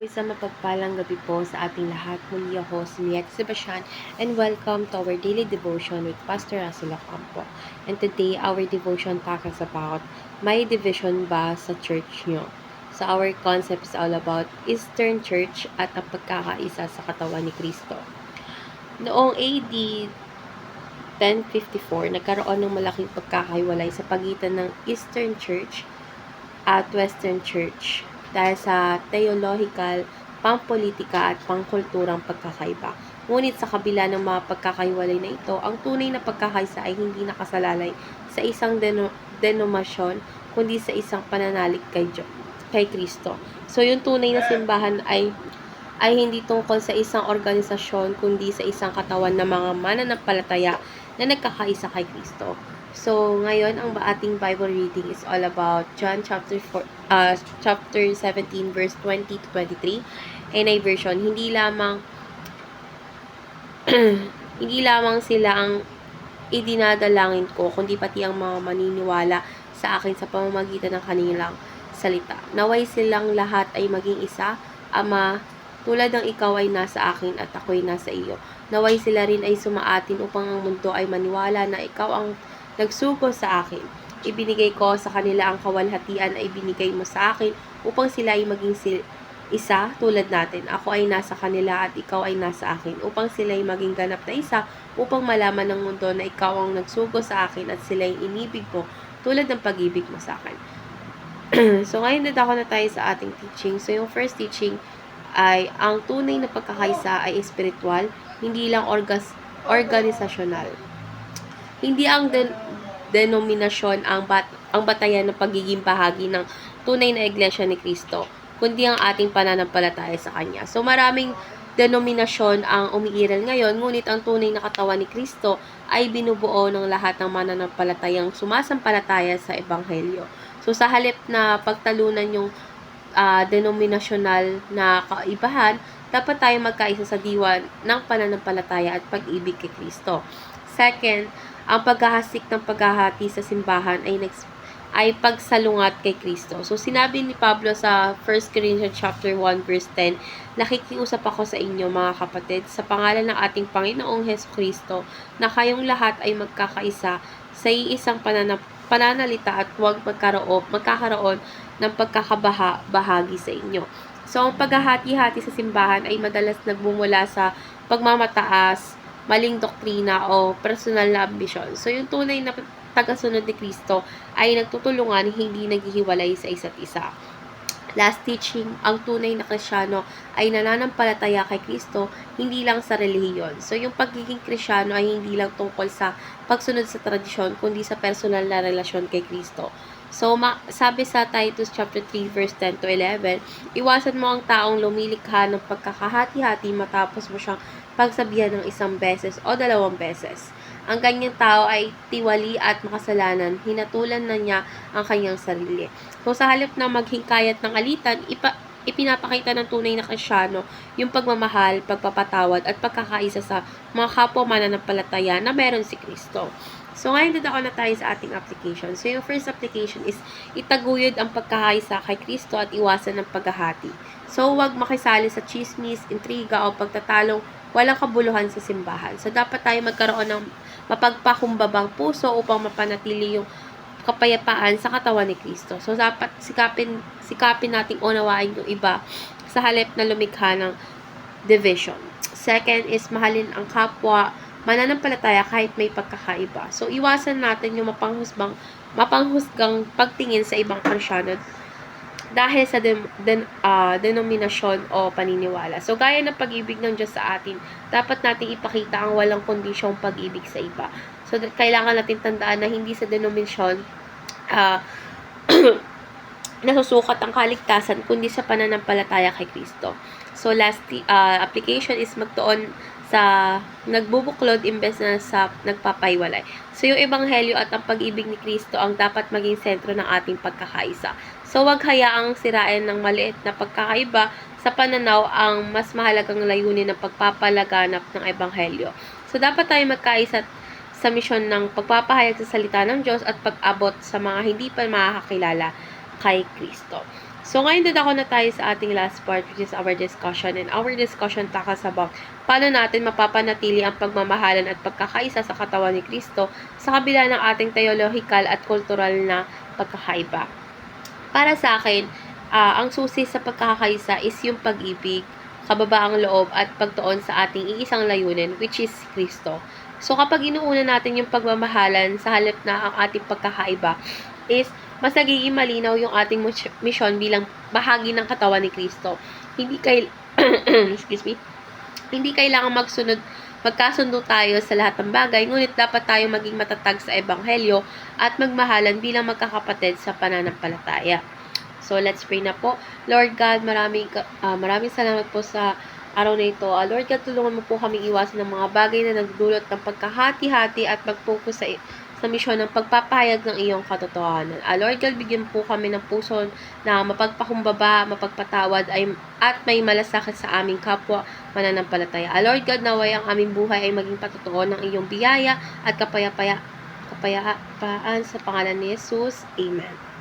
Isang mapagpalang gabi po sa ating lahat. Muli ako si Miet Sebastian and welcome to our daily devotion with Pastor Russell Ocampo. And today, our devotion talks about may division ba sa church nyo? So our concept is all about Eastern Church at ang pagkakaisa sa katawan ni Kristo. Noong AD 1054, nagkaroon ng malaking pagkakahiwalay sa pagitan ng Eastern Church at Western Church dahil sa theological, pampolitika at pangkulturang pagkakaiba. Ngunit sa kabila ng mga pagkakahiwalay na ito, ang tunay na pagkakaisa ay hindi nakasalalay sa isang denominasyon, kundi sa isang pananalig kay Kristo. So yung tunay na simbahan ay hindi tungkol sa isang organisasyon, kundi sa isang katawan ng mga mananampalataya na nagkakaisa kay Kristo. So, ngayon, ang ating Bible reading is all about John chapter 17, verse 20 to 23. NIV version, hindi lamang sila ang idinadalangin ko, kundi pati ang mga maniniwala sa akin sa pamamagitan ng kanilang salita. Naway silang lahat ay maging isa, Ama, tulad ng ikaw ay nasa akin at ako'y nasa iyo. Naway sila rin ay sumaatin upang ang mundo ay maniwala na ikaw ang nagsugo sa akin. Ibinigay ko sa kanila ang kawalhatian ay binigay mo sa akin upang sila ay maging isa tulad natin. Ako ay nasa kanila at ikaw ay nasa akin upang sila ay maging ganap na isa upang malaman ng mundo na ikaw ang nagsugo sa akin at sila ay inibig mo tulad ng pag-ibig mo sa akin. So ngayon dadako na tayo sa ating teaching. So yung first teaching ay ang tunay na pagkakaisa ay espiritual, hindi lang organisasyonal. Hindi ang denominasyon ang batayan ng pagiging bahagi ng tunay na iglesia ni Kristo, kundi ang ating pananampalataya sa Kanya. So maraming denominasyon ang umiiral ngayon, ngunit ang tunay na katawan ni Kristo ay binubuo ng lahat ng mananampalatayang sumasampalataya sa Ebanghelyo. So sa halip na pagtalunan yung denominasyonal na kaibahan, dapat tayo magkaisa sa diwa ng pananampalataya at pag-ibig kay Kristo. Second, ang paghahasik ng paghahati sa simbahan ay pagsalungat kay Kristo. So sinabi ni Pablo sa 1 Corinthians chapter 1 verse 10, nakikiusap ako sa inyo mga kapatid sa pangalan ng ating Panginoong Hesukristo na kayong lahat ay magkakaisa sa iisang pananalita at huwag magkakaroon ng pagkakabahagi sa inyo. So, ang paghahati-hati sa simbahan ay madalas nagmumula sa pagmamataas, maling doktrina o personal na ambisyon. So, yung tunay na tagasunod ni Kristo ay nagtutulungan, hindi naghihiwalay sa isa't isa. Last teaching, ang tunay na Kristyano ay nananampalataya kay Kristo, hindi lang sa relihiyon. So, yung pagiging Kristyano ay hindi lang tungkol sa pagsunod sa tradisyon, kundi sa personal na relasyon kay Kristo. So, sabi sa Titus chapter 3 verse 10 to 11, iwasan mo ang taong lumilikha ng pagkakahati-hati matapos mo siyang pagsabihan ng isang beses o 2 beses. Ang ganyang tao ay tiwali at makasalanan, hinatulan na niya ang kanyang sarili. So, sa halip na maghingkayat ng alitan, ipinapakita ng tunay na Kristyano yung pagmamahal, pagpapatawad at pagkakaisa sa mga kapwa mananampalataya na meron si Kristo. So, ngayon dadako na tayo sa ating application. So, yung first application is itaguyod ang pagkakaisa kay Kristo at iwasan ng paghahati. So, huwag makisali sa chismis, intriga o pagtatalong walang kabuluhan sa simbahan. So, dapat tayo magkaroon ng mapagpakumbabang puso upang mapanatili yung kapayapaan sa katawan ni Kristo. So, dapat sikapin nating unawain yung iba sa halip na lumikha ng division. Second is mahalin ang kapwa mananampalataya kahit may pagkakaiba. So, iwasan natin yung mapanghusgang pagtingin sa ibang Kristyano dahil sa denominasyon o paniniwala. So, gaya ng pag-ibig ng Diyos sa atin, dapat nating ipakita ang walang kondisyong pag-ibig sa iba. So, kailangan natin tandaan na hindi sa denominasyon nasusukat ang kaligtasan, kundi sa pananampalataya kay Kristo. So, last application is magtuon sa nagbubuklod imbes na sa nagpapaiwalay. So, yung ebanghelyo at ang pag-ibig ni Kristo ang dapat maging sentro ng ating pagkakaisa. So, wag hayaang sirain ng maliit na pagkakaiba sa pananaw ang mas mahalagang layunin ng pagpapalaganap ng ebanghelyo. So, dapat tayo magkaisa sa misyon ng pagpapahayag sa salita ng Diyos at pag-abot sa mga hindi pa makakakilala kay Kristo. So, ngayon dadako na tayo sa ating last part, which is our discussion. And our discussion takas about paano natin mapapanatili ang pagmamahalan at pagkakaisa sa katawan ni Kristo sa kabila ng ating theological at kultural na pagkakaiba. Para sa akin, ang susi sa pagkakaisa is yung pag-ibig, kababaang loob at pagtuon sa ating iisang layunin, which is Kristo. So, kapag inuuna natin yung pagmamahalan sa halip na ang ating pagkakaiba, is mas nagiging malinaw yung ating mission bilang bahagi ng katawan ni Kristo. Excuse me, hindi kailangan magkasundo tayo sa lahat ng bagay, ngunit dapat tayo maging matatag sa Ebanghelyo at magmahalan bilang magkakapatid sa pananampalataya. So, let's pray na po. Lord God, maraming salamat po sa araw na ito. Lord God, tulungan mo po kami iwasan ng mga bagay na nagdulot ng pagkahati-hati at mag-focus sa misyon ng pagpapahayag ng iyong katotohanan. Lord God, bigyan po kami ng puso na mapagpakumbaba, mapagpatawad at may malasakit sa aming kapwa mananampalataya. Lord God, naway ang aming buhay ay maging patotoo ng iyong biyaya at kapayapaan sa pangalan ni Jesus. Amen.